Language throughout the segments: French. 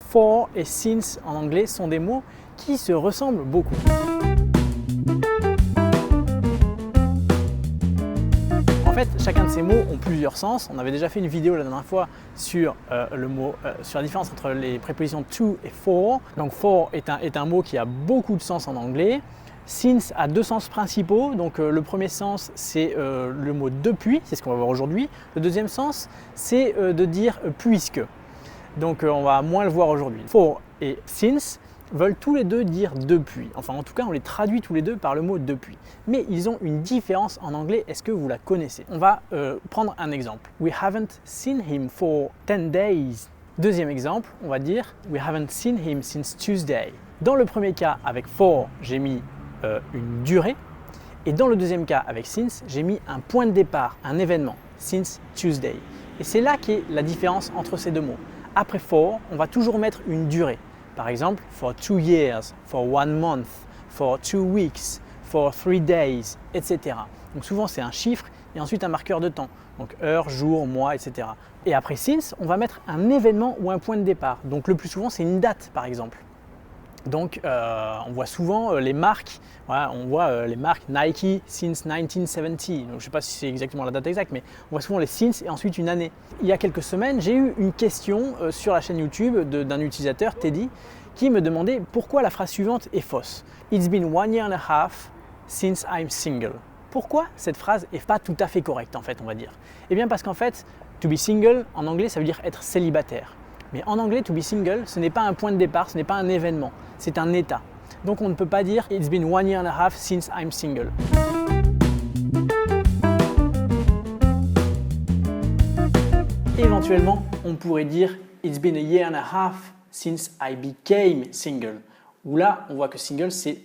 for et since en anglais sont des mots qui se ressemblent beaucoup. En fait, chacun de ces mots ont plusieurs sens. On avait déjà fait une vidéo la dernière fois sur sur la différence entre les prépositions to et for. Donc for est un mot qui a beaucoup de sens en anglais. Since a deux sens principaux. Donc le premier sens, c'est le mot depuis, c'est ce qu'on va voir aujourd'hui. Le deuxième sens, c'est de dire puisque. Donc on va moins le voir aujourd'hui. For et since veulent tous les deux dire depuis. Enfin, en tout cas, on les traduit tous les deux par le mot depuis. Mais ils ont une différence en anglais. Est-ce que vous la connaissez? On va prendre un exemple. We haven't seen him for 10 days. Deuxième exemple, on va dire We haven't seen him since Tuesday. Dans le premier cas, avec for, j'ai mis une durée. Et dans le deuxième cas, avec since, j'ai mis un point de départ, un événement, since Tuesday. Et c'est là qu'est la différence entre ces deux mots. Après for, on va toujours mettre une durée. Par exemple, for 2 years, for 1 month, for 2 weeks, for 3 days, etc. Donc souvent c'est un chiffre et ensuite un marqueur de temps. Donc heure, jour, mois, etc. Et après since, on va mettre un événement ou un point de départ. Donc le plus souvent c'est une date par exemple. Donc on voit souvent les marques, voilà, on voit les marques Nike since 1970. Donc, je ne sais pas si c'est exactement la date exacte, mais on voit souvent les since et ensuite une année. Il y a quelques semaines, j'ai eu une question sur la chaîne YouTube d'un utilisateur, Teddy, qui me demandait pourquoi la phrase suivante est fausse. It's been 1 year and a half since I'm single. Pourquoi cette phrase n'est pas tout à fait correcte en fait, on va dire? Eh bien parce qu'en fait, to be single en anglais ça veut dire être célibataire. Mais en anglais, to be single, ce n'est pas un point de départ, ce n'est pas un événement, c'est un état. Donc on ne peut pas dire It's been 1 year and a half since I'm single. Éventuellement, on pourrait dire It's been a year and a half since I became single. Où là, on voit que single, c'est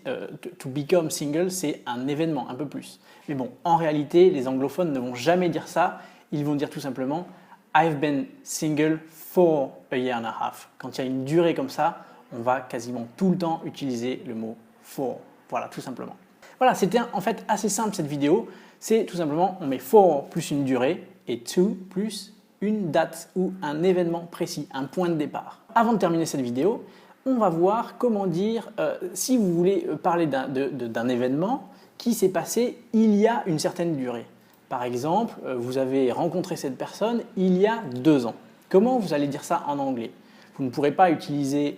to become single, c'est un événement, un peu plus. Mais bon, en réalité, les anglophones ne vont jamais dire ça. Ils vont dire tout simplement I've been single for a year and a half. Quand il y a une durée comme ça, on va quasiment tout le temps utiliser le mot for. Voilà, tout simplement. Voilà, c'était en fait assez simple cette vidéo. C'est tout simplement, on met for plus une durée et to plus une date ou un événement précis, un point de départ. Avant de terminer cette vidéo, on va voir comment dire, si vous voulez parler d'un événement qui s'est passé il y a une certaine durée. Par exemple, vous avez rencontré cette personne il y a 2 ans. Comment vous allez dire ça en anglais? Vous ne pourrez pas utiliser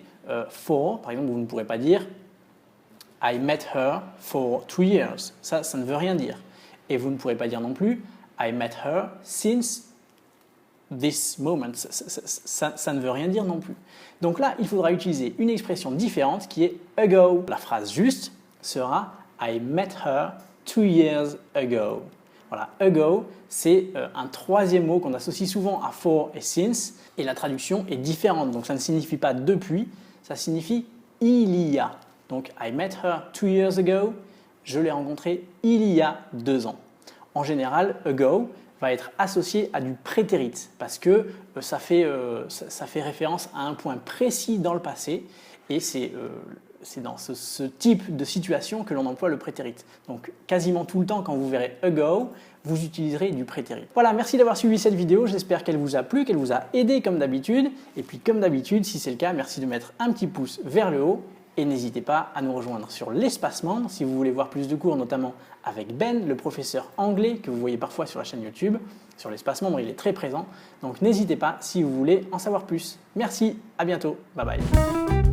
for, par exemple, vous ne pourrez pas dire I met her for 2 years. Ça ne veut rien dire. Et vous ne pourrez pas dire non plus I met her since this moment. Ça ne veut rien dire non plus. Donc là, il faudra utiliser une expression différente qui est ago. La phrase juste sera I met her 2 years ago. Voilà, ago, c'est un troisième mot qu'on associe souvent à for et since, et la traduction est différente. Donc ça ne signifie pas depuis, ça signifie il y a. Donc I met her 2 years ago, je l'ai rencontrée il y a 2 ans. En général, ago va être associé à du prétérit parce que ça fait référence à un point précis dans le passé et c'est dans ce type de situation que l'on emploie le prétérit. Donc quasiment tout le temps quand vous verrez ago, vous utiliserez du prétérit. Voilà, merci d'avoir suivi cette vidéo, j'espère qu'elle vous a plu, qu'elle vous a aidé comme d'habitude. Et puis comme d'habitude, si c'est le cas, merci de mettre un petit pouce vers le haut et n'hésitez pas à nous rejoindre sur l'Espace Membre si vous voulez voir plus de cours, notamment avec Ben, le professeur anglais que vous voyez parfois sur la chaîne YouTube. Sur l'Espace Membre, il est très présent, donc n'hésitez pas si vous voulez en savoir plus. Merci, à bientôt, bye bye.